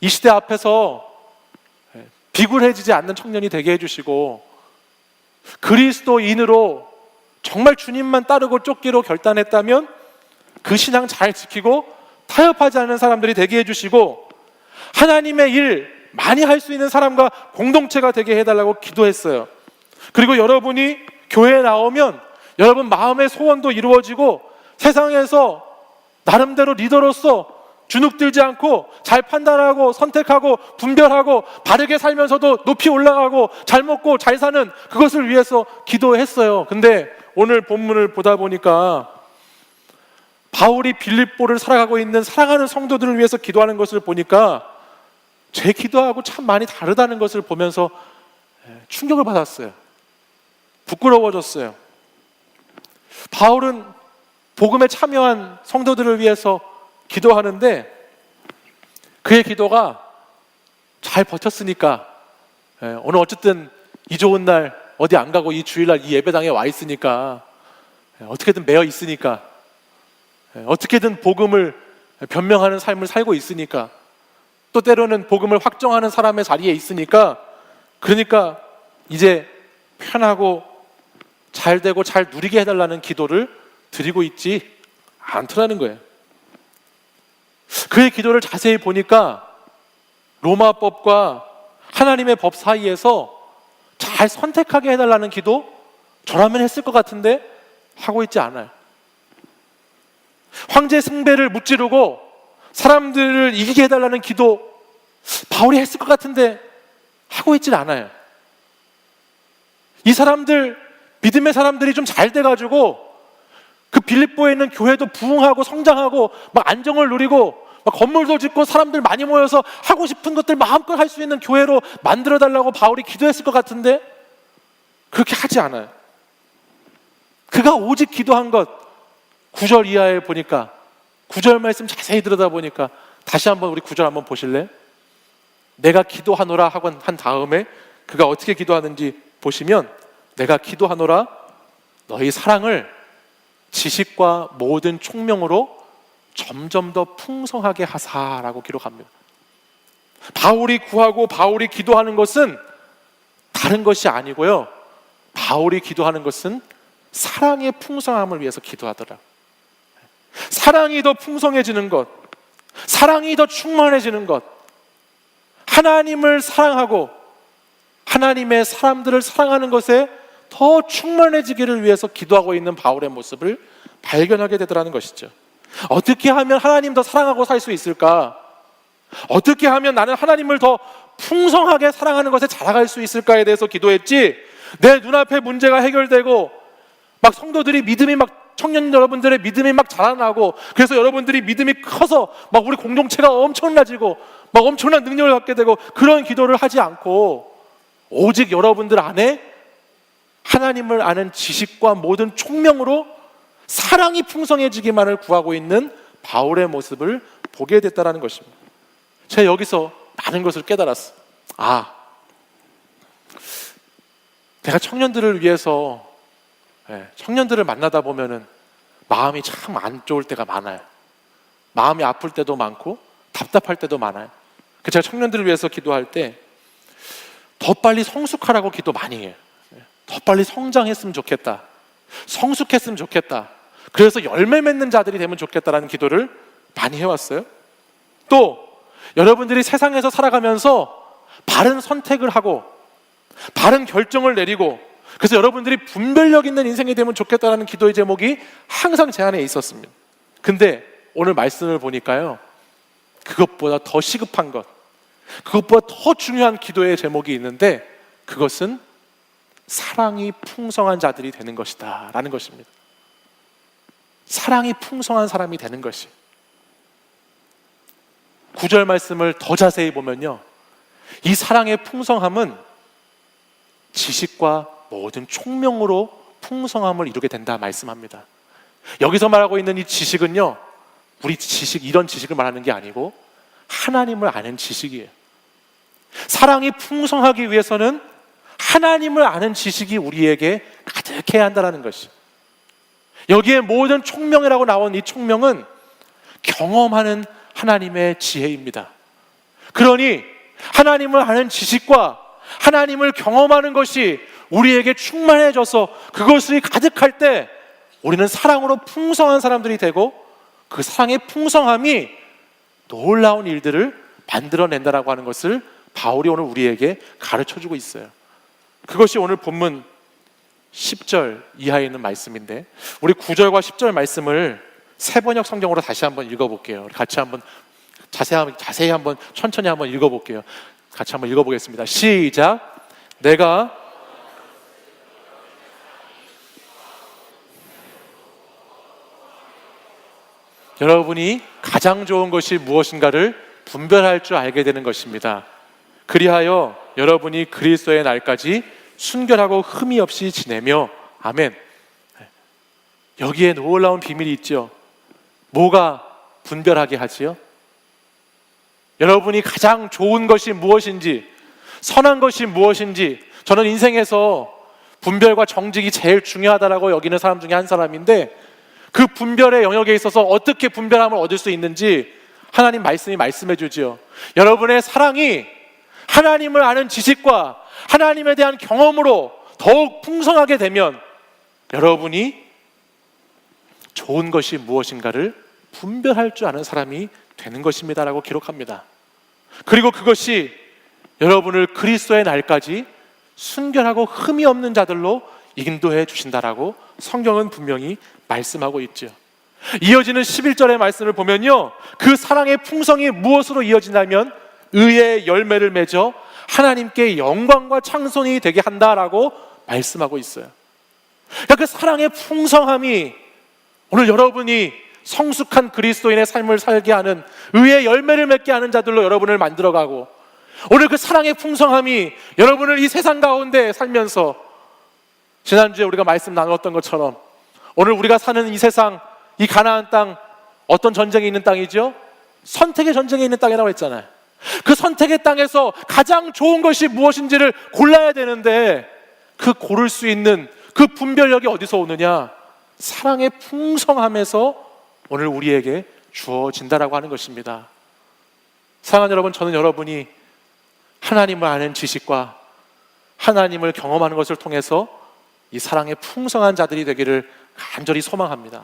이 시대 앞에서 비굴해지지 않는 청년이 되게 해주시고 그리스도인으로 정말 주님만 따르고 쫓기로 결단했다면 그 신앙 잘 지키고 타협하지 않는 사람들이 되게 해주시고 하나님의 일 많이 할 수 있는 사람과 공동체가 되게 해달라고 기도했어요. 그리고 여러분이 교회에 나오면 여러분 마음의 소원도 이루어지고 세상에서 나름대로 리더로서 주눅들지 않고 잘 판단하고 선택하고 분별하고 바르게 살면서도 높이 올라가고 잘 먹고 잘 사는 그것을 위해서 기도했어요. 근데 오늘 본문을 보다 보니까 바울이 빌립보를 살아가고 있는 사랑하는 성도들을 위해서 기도하는 것을 보니까 제 기도하고 참 많이 다르다는 것을 보면서 충격을 받았어요. 부끄러워졌어요. 바울은 복음에 참여한 성도들을 위해서 기도하는데 그의 기도가 잘 버텼으니까 오늘 어쨌든 이 좋은 날 어디 안 가고 이 주일날 이 예배당에 와 있으니까 어떻게든 매여 있으니까 어떻게든 복음을 변명하는 삶을 살고 있으니까 또 때로는 복음을 확정하는 사람의 자리에 있으니까 그러니까 이제 편하고 잘 되고 잘 누리게 해달라는 기도를 드리고 있지 않더라는 거예요. 그의 기도를 자세히 보니까 로마법과 하나님의 법 사이에서 잘 선택하게 해달라는 기도 저라면 했을 것 같은데 하고 있지 않아요. 황제 숭배를 무찌르고 사람들을 이기게 해달라는 기도 바울이 했을 것 같은데 하고 있지 않아요. 이 사람들, 믿음의 사람들이 좀 잘 돼가지고 그 빌립보에 있는 교회도 부흥하고 성장하고 막 안정을 누리고 막 건물도 짓고 사람들 많이 모여서 하고 싶은 것들 마음껏 할 수 있는 교회로 만들어달라고 바울이 기도했을 것 같은데 그렇게 하지 않아요. 그가 오직 기도한 것 9절 이하에 보니까 9절 말씀 자세히 들여다보니까 다시 한번 우리 9절 한번 보실래요? 내가 기도하노라 하고 한 다음에 그가 어떻게 기도하는지 보시면, 내가 기도하노라 너희 사랑을 지식과 모든 총명으로 점점 더 풍성하게 하사라고 기록합니다. 바울이 구하고 바울이 기도하는 것은 다른 것이 아니고요, 바울이 기도하는 것은 사랑의 풍성함을 위해서 기도하더라. 사랑이 더 풍성해지는 것, 사랑이 더 충만해지는 것, 하나님을 사랑하고 하나님의 사람들을 사랑하는 것에 더 충만해지기를 위해서 기도하고 있는 바울의 모습을 발견하게 되더라는 것이죠. 어떻게 하면 하나님 더 사랑하고 살 수 있을까? 어떻게 하면 나는 하나님을 더 풍성하게 사랑하는 것에 자라갈 수 있을까에 대해서 기도했지, 내 눈앞에 문제가 해결되고 막 성도들이 믿음이 막, 청년 여러분들의 믿음이 막 자라나고, 그래서 여러분들이 믿음이 커서 막 우리 공동체가 엄청나지고 막 엄청난 능력을 갖게 되고, 그런 기도를 하지 않고 오직 여러분들 안에 하나님을 아는 지식과 모든 총명으로 사랑이 풍성해지기만을 구하고 있는 바울의 모습을 보게 됐다는 것입니다. 제가 여기서 많은 것을 깨달았어요. 내가 청년들을 위해서, 청년들을 만나다 보면은 마음이 참 안 좋을 때가 많아요. 마음이 아플 때도 많고 답답할 때도 많아요. 제가 청년들을 위해서 기도할 때 더 빨리 성숙하라고 기도 많이 해요. 더 빨리 성장했으면 좋겠다, 성숙했으면 좋겠다, 그래서 열매 맺는 자들이 되면 좋겠다라는 기도를 많이 해왔어요. 또 여러분들이 세상에서 살아가면서 바른 선택을 하고 바른 결정을 내리고, 그래서 여러분들이 분별력 있는 인생이 되면 좋겠다라는 기도의 제목이 항상 제 안에 있었습니다. 근데 오늘 말씀을 보니까요, 그것보다 더 시급한 것, 그것보다 더 중요한 기도의 제목이 있는데, 그것은 사랑이 풍성한 자들이 되는 것이다 라는 것입니다. 사랑이 풍성한 사람이 되는 것이. 9절 말씀을 더 자세히 보면요, 이 사랑의 풍성함은 지식과 모든 총명으로 풍성함을 이루게 된다 말씀합니다. 여기서 말하고 있는 이 지식은요, 우리 지식, 이런 지식을 말하는 게 아니고 하나님을 아는 지식이에요. 사랑이 풍성하기 위해서는 하나님을 아는 지식이 우리에게 가득해야 한다는 것이. 여기에 모든 총명이라고 나온 이 총명은 경험하는 하나님의 지혜입니다. 그러니 하나님을 아는 지식과 하나님을 경험하는 것이 우리에게 충만해져서 그것이 가득할 때 우리는 사랑으로 풍성한 사람들이 되고, 그 사랑의 풍성함이 놀라운 일들을 만들어낸다라고 하는 것을 바울이 오늘 우리에게 가르쳐주고 있어요. 그것이 오늘 본문 10절 이하에 있는 말씀인데, 우리 9절과 10절 말씀을 새번역 성경으로 다시 한번 읽어볼게요. 같이 한번 자세히 한번 천천히 한번 읽어볼게요. 같이 한번 읽어보겠습니다. 시작. 내가 여러분이 가장 좋은 것이 무엇인가를 분별할 줄 알게 되는 것입니다. 그리하여 여러분이 그리스도의 날까지 순결하고 흠이 없이 지내며. 아멘. 여기에 놀라운 비밀이 있죠. 뭐가 분별하게 하지요? 여러분이 가장 좋은 것이 무엇인지, 선한 것이 무엇인지, 저는 인생에서 분별과 정직이 제일 중요하다라고 여기는 사람 중에 한 사람인데, 그 분별의 영역에 있어서 어떻게 분별함을 얻을 수 있는지 하나님 말씀이 말씀해 주지요. 여러분의 사랑이 하나님을 아는 지식과 하나님에 대한 경험으로 더욱 풍성하게 되면 여러분이 좋은 것이 무엇인가를 분별할 줄 아는 사람이 되는 것입니다라고 기록합니다. 그리고 그것이 여러분을 그리스도의 날까지 순결하고 흠이 없는 자들로 인도해 주신다라고 성경은 분명히 말씀하고 있죠. 이어지는 11절의 말씀을 보면요, 그 사랑의 풍성이 무엇으로 이어지냐면 의의 열매를 맺어 하나님께 영광과 찬송이 되게 한다라고 말씀하고 있어요. 그러니까 그 사랑의 풍성함이 오늘 여러분이 성숙한 그리스도인의 삶을 살게 하는, 의의 열매를 맺게 하는 자들로 여러분을 만들어가고, 오늘 그 사랑의 풍성함이 여러분을 이 세상 가운데 살면서, 지난주에 우리가 말씀 나누었던 것처럼 오늘 우리가 사는 이 세상, 이 가나안 땅, 어떤 전쟁이 있는 땅이죠? 선택의 전쟁에 있는 땅이라고 했잖아요. 그 선택의 땅에서 가장 좋은 것이 무엇인지를 골라야 되는데 그 고를 수 있는 그 분별력이 어디서 오느냐? 사랑의 풍성함에서 오늘 우리에게 주어진다라고 하는 것입니다. 사랑하는 여러분, 저는 여러분이 하나님을 아는 지식과 하나님을 경험하는 것을 통해서 이 사랑의 풍성한 자들이 되기를 간절히 소망합니다.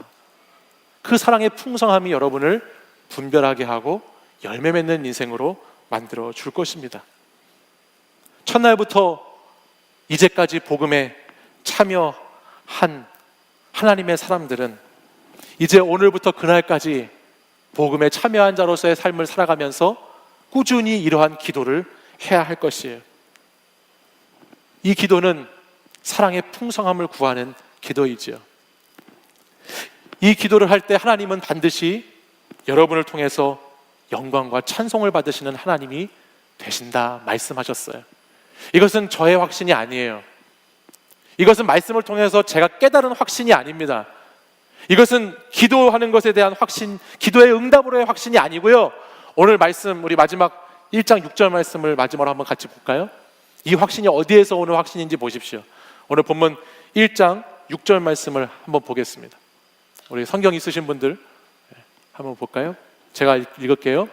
그 사랑의 풍성함이 여러분을 분별하게 하고 열매 맺는 인생으로 만들어 줄 것입니다. 첫날부터 이제까지 복음에 참여한 하나님의 사람들은 이제 오늘부터 그날까지 복음에 참여한 자로서의 삶을 살아가면서 꾸준히 이러한 기도를 해야 할 것이에요. 이 기도는 사랑의 풍성함을 구하는 기도이지요. 이 기도를 할 때 하나님은 반드시 여러분을 통해서 영광과 찬송을 받으시는 하나님이 되신다 말씀하셨어요. 이것은 저의 확신이 아니에요. 이것은 말씀을 통해서 제가 깨달은 확신이 아닙니다. 이것은 기도하는 것에 대한 확신, 기도의 응답으로의 확신이 아니고요. 오늘 말씀, 우리 마지막 1장 6절 말씀을 마지막으로 한번 같이 볼까요? 이 확신이 어디에서 오는 확신인지 보십시오. 오늘 본문 1장 6절 말씀을 한번 보겠습니다. 우리 성경 있으신 분들 한번 볼까요? 제가 읽을게요.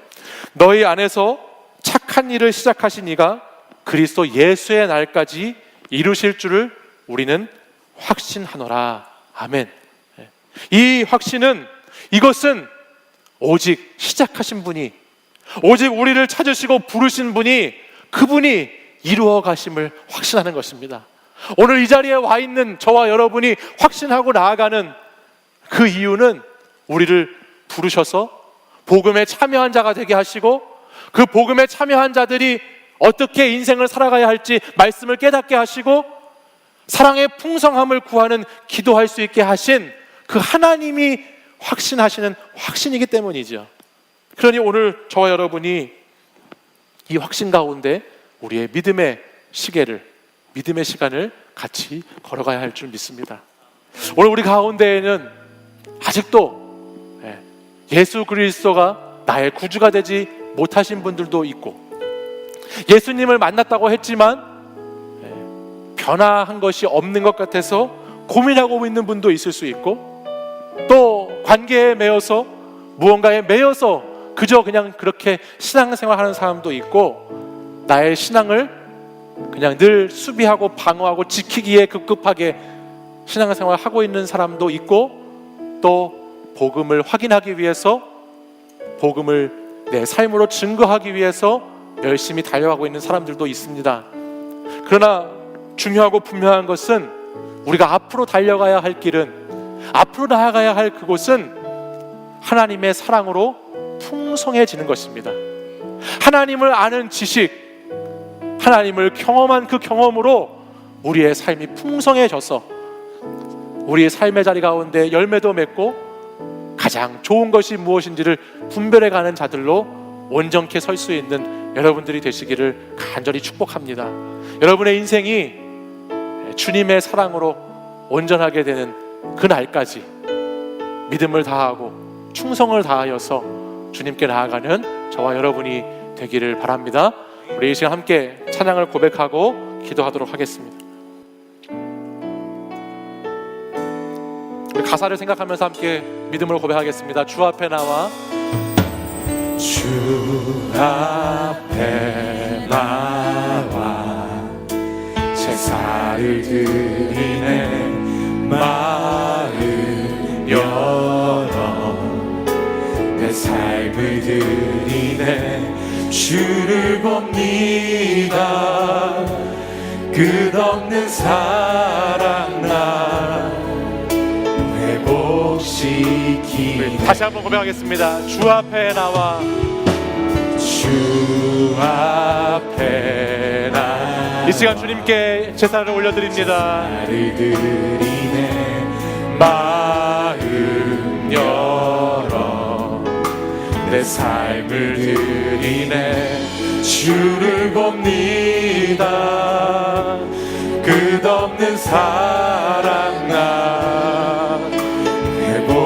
너희 안에서 착한 일을 시작하신 이가 그리스도 예수의 날까지 이루실 줄을 우리는 확신하노라. 아멘. 이 확신은, 이것은 오직 시작하신 분이, 오직 우리를 찾으시고 부르신 분이, 그분이 이루어 가심을 확신하는 것입니다. 오늘 이 자리에 와 있는 저와 여러분이 확신하고 나아가는 그 이유는 우리를 부르셔서 복음에 참여한 자가 되게 하시고, 그 복음에 참여한 자들이 어떻게 인생을 살아가야 할지 말씀을 깨닫게 하시고, 사랑의 풍성함을 구하는 기도할 수 있게 하신 그 하나님이 확신하시는 확신이기 때문이죠. 그러니 오늘 저와 여러분이 이 확신 가운데 우리의 믿음의 시계를, 믿음의 시간을 같이 걸어가야 할 줄 믿습니다. 오늘 우리 가운데에는 아직도 예수 그리스도가 나의 구주가 되지 못하신 분들도 있고, 예수님을 만났다고 했지만 변화한 것이 없는 것 같아서 고민하고 있는 분도 있을 수 있고, 또 관계에 매여서, 무언가에 매여서 그저 그냥 그렇게 신앙생활하는 사람도 있고, 나의 신앙을 그냥 늘 수비하고 방어하고 지키기에 급급하게 신앙생활하고 있는 사람도 있고, 또 복음을 확인하기 위해서, 복음을 내 삶으로 증거하기 위해서 열심히 달려가고 있는 사람들도 있습니다. 그러나 중요하고 분명한 것은 우리가 앞으로 달려가야 할 길은, 앞으로 나아가야 할 그곳은 하나님의 사랑으로 풍성해지는 것입니다. 하나님을 아는 지식, 하나님을 경험한 그 경험으로 우리의 삶이 풍성해져서 우리의 삶의 자리 가운데 열매도 맺고 가장 좋은 것이 무엇인지를 분별해가는 자들로 온전케 설 수 있는 여러분들이 되시기를 간절히 축복합니다. 여러분의 인생이 주님의 사랑으로 온전하게 되는 그 날까지 믿음을 다하고 충성을 다하여서 주님께 나아가는 저와 여러분이 되기를 바랍니다. 우리 이 시간 함께 찬양을 고백하고 기도하도록 하겠습니다. 우리 가사를 생각하면서 함께 믿음을 고백하겠습니다. 주 앞에 나와, 주 앞에 나와 제사를 드리네. 마음 열어 내 삶을 드리네. 주를 봅니다. 끝없는 사랑 나 회복시키네. 다시 한번 고백하겠습니다. 주 앞에 나와, 주 앞에 나와 이 시간 주님께 제사를 올려드립니다. 나를 드리네. 마음 열어 내 삶을 드리네. 주를 봅니다. 끝없는 사랑 나 회복시키네.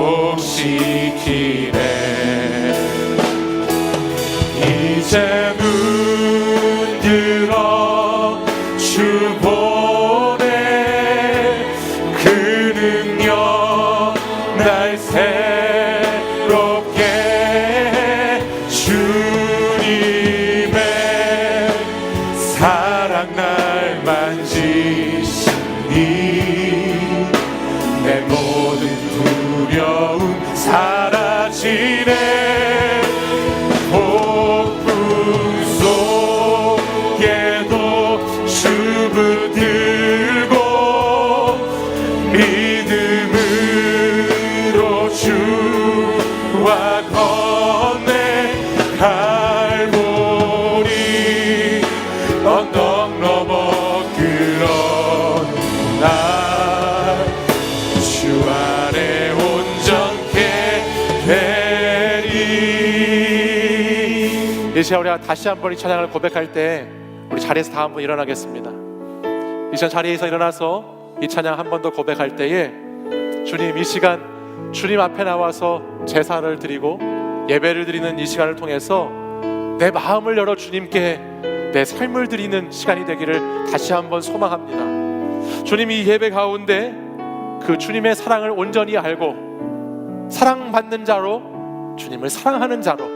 들어 주 보내 그 능력 날 새롭게 주님의 사랑 날 만지시니 내 모든 두려움 사라지네 폭풍 속에도 주 붙들고 믿음으로 주와 건네 갈보리 언덕 넘어 그런 날 주 안에 온전케 되리. 이 시간 우리가 다시 한번 이 찬양을 고백할 때 우리 자리에서 다 한번 일어나겠습니다. 이 시간 자리에서 일어나서 이 찬양 한 번 더 고백할 때에 주님, 이 시간 주님 앞에 나와서 제사를 드리고 예배를 드리는 이 시간을 통해서 내 마음을 열어 주님께 내 삶을 드리는 시간이 되기를 다시 한번 소망합니다. 주님, 이 예배 가운데 그 주님의 사랑을 온전히 알고 사랑받는 자로, 주님을 사랑하는 자로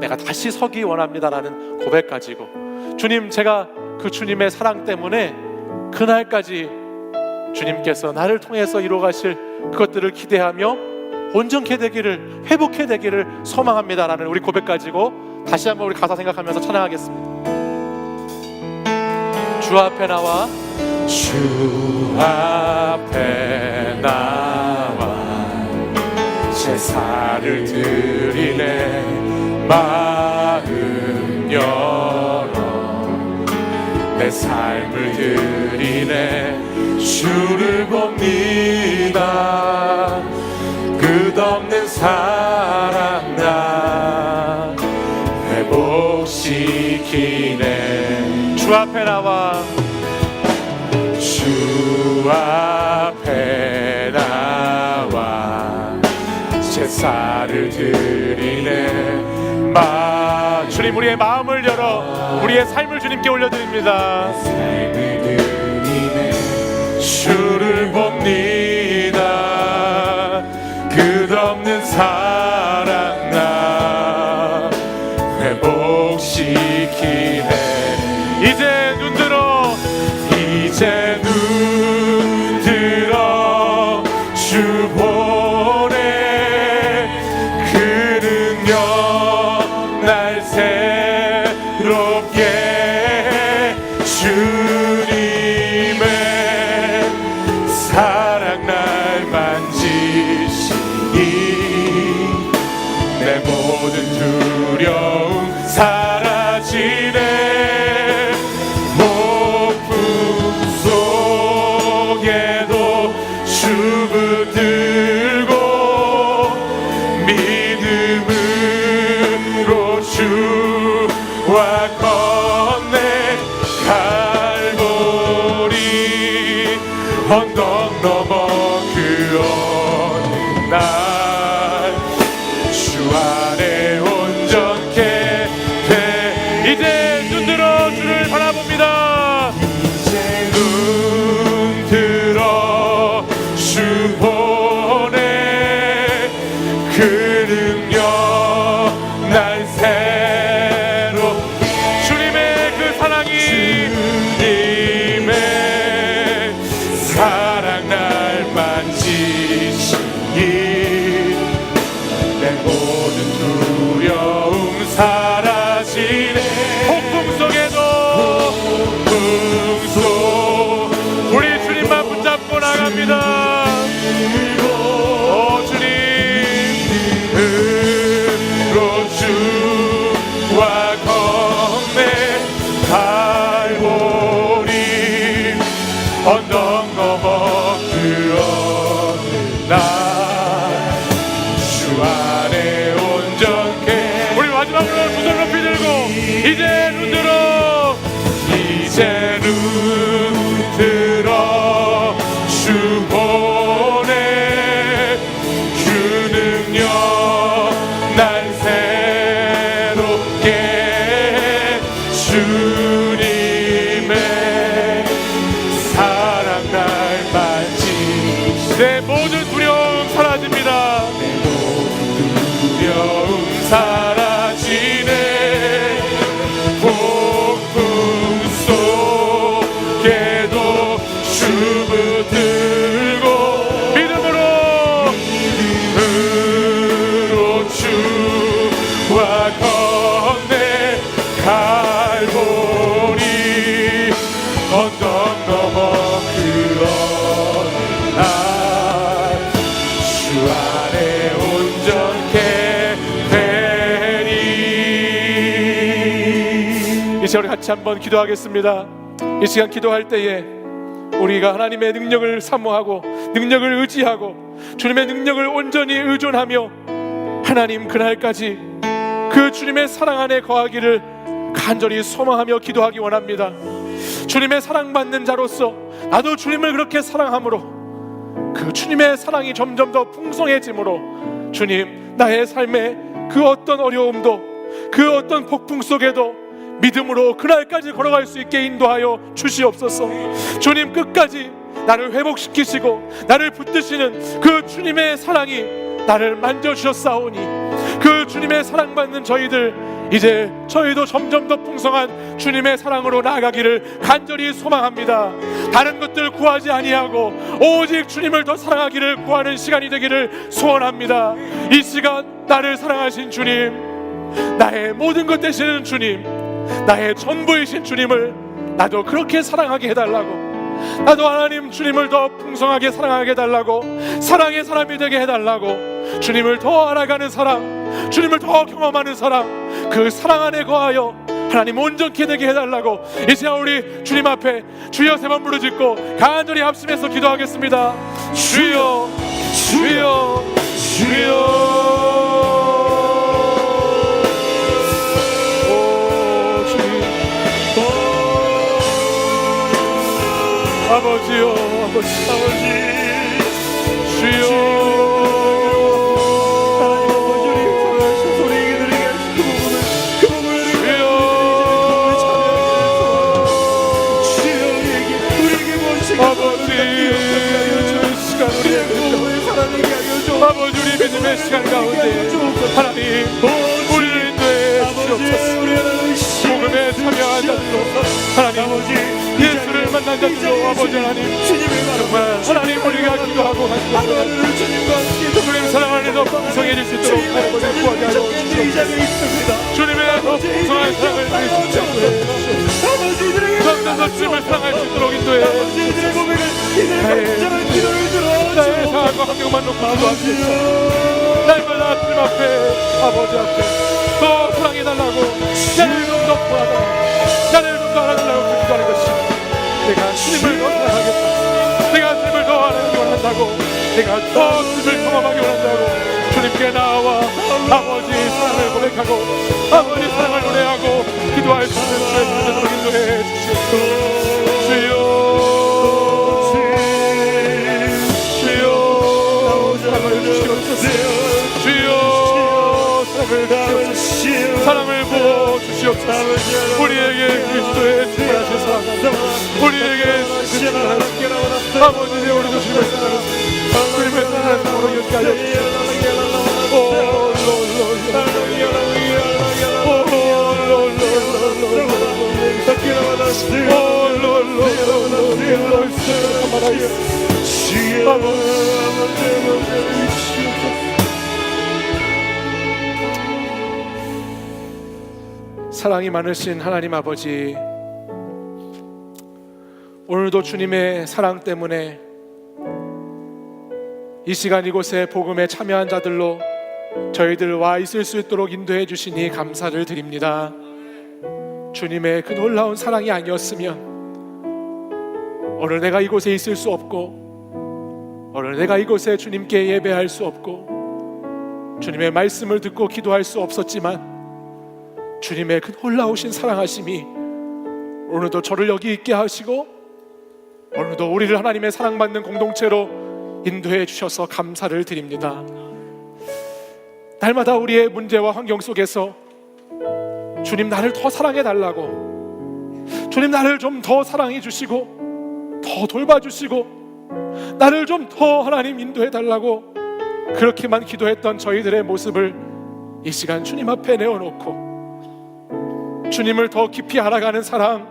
내가 다시 서기 원합니다라는 고백 가지고, 주님, 제가 그 주님의 사랑 때문에 그날까지 주님께서 나를 통해서 이루어가실 그것들을 기대하며 온전케 되기를, 회복케 되기를 소망합니다라는 우리 고백 가지고 다시 한번 우리 가사 생각하면서 찬양하겠습니다. 주 앞에 나와, 주 앞에 나와 제사를 드리네 마음 열어 내 삶을 드리네 주를 봅니다 끝없는 사랑 나 회복시키네 주 앞에 나와, 주 앞에 나와 제사를 드리네 주님, 우리의 마음을 열어 우리의 삶을 주님께 올려드립니다. 삶을 드리네 주를 봅니다 끝없는 사랑 나 회복시키네 이제 눈 들어, 이제 눈 들어 주 보내 그 능력 날 새롭게 주님의 사랑 날 만지시니 내 모든 두려움 사라지네 붙들고 믿음으로 주와 건네 갈보리 언덕 넘어 그 어느 날 주 안에 온전케 돼 이제 눈 들어 주를 바라봅니다. 이제 눈 들어 주 보내 그 능력 날 새롭게 주님의 그 사랑이, 주님의 사랑 날 만지시니 내 모든 두려움 사라지네 폭풍 속에도 풍속 우리 주님만 붙잡고 나갑니다. 오 주님, 으로 주와 건네 갈보리 언덕 넘어 그 어느 날 주 안에 온전케 우리 마지막으로 두 손 높이 들고 이제 눈 들어, 이제 눈 들어 주 보내 그 능력 날 새롭게 주님 날 보니 언덕 넘어 그러나 주 안에 온전케 되리. 이 시간 같이 한번 기도하겠습니다. 이 시간 기도할 때에 우리가 하나님의 능력을 사모하고 능력을 의지하고 주님의 능력을 온전히 의존하며 하나님 그날까지 그 주님의 사랑 안에 거하기를 간절히 소망하며 기도하기 원합니다. 주님의 사랑받는 자로서 나도 주님을 그렇게 사랑함으로 그 주님의 사랑이 점점 더 풍성해지므로 주님 나의 삶에 그 어떤 어려움도 그 어떤 폭풍 속에도 믿음으로 그날까지 걸어갈 수 있게 인도하여 주시옵소서. 주님 끝까지 나를 회복시키시고 나를 붙드시는 그 주님의 사랑이 나를 만져주셨사오니 그 주님의 사랑받는 저희들 이제 저희도 점점 더 풍성한 주님의 사랑으로 나아가기를 간절히 소망합니다. 다른 것들 구하지 아니하고 오직 주님을 더 사랑하기를 구하는 시간이 되기를 소원합니다. 이 시간 나를 사랑하신 주님, 나의 모든 것 되시는 주님, 나의 전부이신 주님을 나도 그렇게 사랑하게 해달라고, 나도 하나님 주님을 더 풍성하게 사랑하게 해달라고, 사랑의 사람이 되게 해달라고, 주님을 더 알아가는 사랑, 주님을 더 경험하는 사랑, 그 사랑 안에 거하여 하나님 온전케 되게 해달라고 이 시간 우리 주님 앞에 주여 세 번 부르짖고 간절히 합심해서 기도하겠습니다. 주여 주여 주여. 아버지요, 아버지, 주여, 아버지 우리 믿음의 시간 가운데 하나님 우리를 인도해 주옵소서. 복음에 참여한 자들로 하나님 예수를 만난 자들로 아버지 하나님 정말 하나님 우리가 기도하고 하시옵소서. 주님 사랑 안에서 풍성해질 수 있도록 아버지 구하게 하여 주옵소서. 주님의 더 풍성한 사랑을 주옵소서. 점점 더 주님을 사랑할 수 있도록 인도해 주옵소서. 나의 상황과 환경만 놓고 기도하시옵소서. 날마다 주님 앞에 아버지 앞에 더 사랑해달라고, 나를 좀 더 구하달라고, 나를 좀 더 알아달라고 기도하는 것입니다. 내가 주님을 더 사랑하겠다, 내가 주님을 더 알아가기 원한다고, 내가 더 주님을 경험하기 원한다고 주님께 나와 아버지 사랑을 고백하고 아버지 사랑을 노래하고 기도할 수 있는 주의 분들로 인도해 주시옵소서. 주여 주여 사랑을 주시옵소서. 주여 사랑을 부어 주시옵소서. 우리에게 그리스도의 특별하신 사랑, 우리에게 아버지 우리도 주님을 사랑하고 주님의 사랑을 사랑으로 이렇게 하여 주시옵소서. 사랑이 많으신 하나님 아버지, 오늘도 주님의 사랑 때문에 이 시간 이곳에 복음에 참여한 자들로 저희들 와 있을 수 있도록 인도해 주시니 감사를 드립니다. 주님의 그 놀라운 사랑이 아니었으면 오늘 내가 이곳에 있을 수 없고, 오늘 내가 이곳에 주님께 예배할 수 없고, 주님의 말씀을 듣고 기도할 수 없었지만 주님의 그 놀라우신 사랑하심이 오늘도 저를 여기 있게 하시고 오늘도 우리를 하나님의 사랑받는 공동체로 인도해 주셔서 감사를 드립니다. 날마다 우리의 문제와 환경 속에서 주님 나를 더 사랑해 달라고, 주님 나를 좀 더 사랑해 주시고 더 돌봐주시고 나를 좀 더 하나님 인도해 달라고 그렇게만 기도했던 저희들의 모습을 이 시간 주님 앞에 내어놓고 주님을 더 깊이 알아가는 사랑,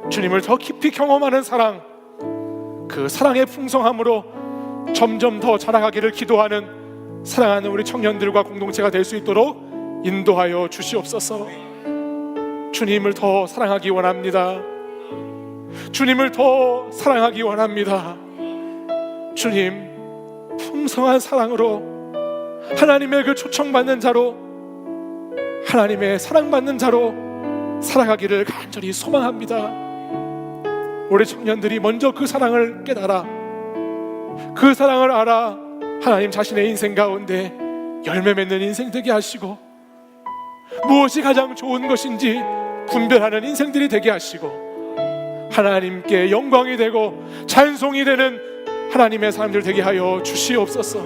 주님을 더 깊이 경험하는 사랑, 그 사랑의 풍성함으로 점점 더 자라가기를 기도하는 사랑하는 우리 청년들과 공동체가 될 수 있도록 인도하여 주시옵소서. 주님을 더 사랑하기 원합니다. 주님을 더 사랑하기 원합니다. 주님, 풍성한 사랑으로 하나님의 그 초청받는 자로, 하나님의 사랑받는 자로 살아가기를 간절히 소망합니다. 우리 청년들이 먼저 그 사랑을 깨달아, 그 사랑을 알아 하나님 자신의 인생 가운데 열매 맺는 인생 되게 하시고, 무엇이 가장 좋은 것인지 분별하는 인생들이 되게 하시고, 하나님께 영광이 되고 찬송이 되는 하나님의 사람들 되게 하여 주시옵소서.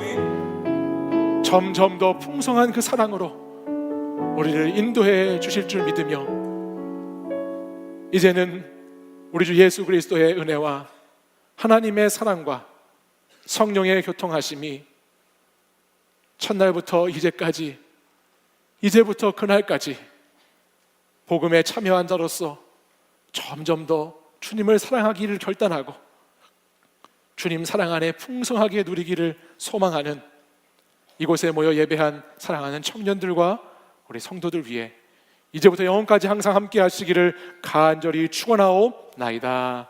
점점 더 풍성한 그 사랑으로 우리를 인도해 주실 줄 믿으며, 이제는 우리 주 예수 그리스도의 은혜와 하나님의 사랑과 성령의 교통하심이 첫날부터 이제까지, 이제부터 그날까지 복음에 참여한 자로서 점점 더 주님을 사랑하기를 결단하고 주님 사랑 안에 풍성하게 누리기를 소망하는, 이곳에 모여 예배한 사랑하는 청년들과 우리 성도들 위해 이제부터 영원까지 항상 함께 하시기를 간절히 축원하옵나이다.